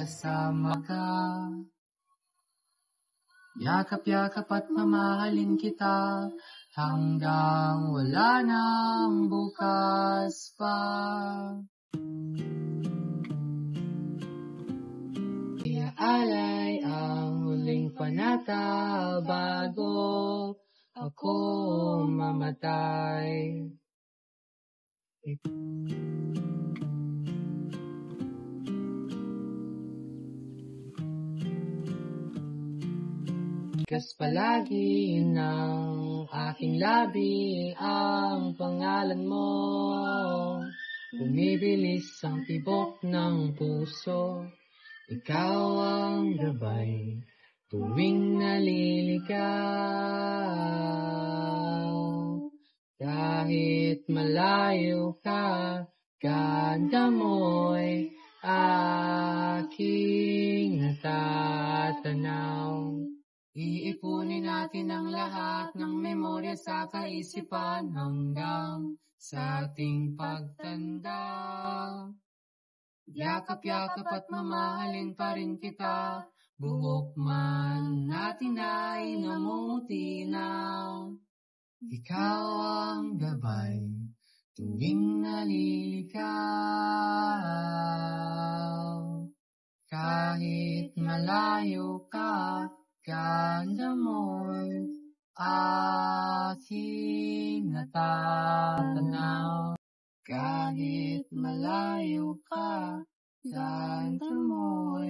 kasama ka. Yakap-yakap at mamahalin kita hanggang wala nang bukas pa. Iaalay ang huling panata bago ako mamatay. Kas palagi ng aking labi ang pangalan mo. Bumibilis ang tibok ng puso. Ikaw ang gabay tuwing naliligaw. Kahit malayo ka, ganda mo'y aking natatanaw. Iipunin natin ang lahat ng memorya sa kaisipan hanggang sa ating pagtanda. Yakap-yakap at mamahalin pa rin kita, buhok man natin ay namumutinaw. Ikaw ang gabay tuwing naliligaw. Kahit malayo ka, ganda mo'y aking natatanaw. Kahit malayo ka, ganda mo'y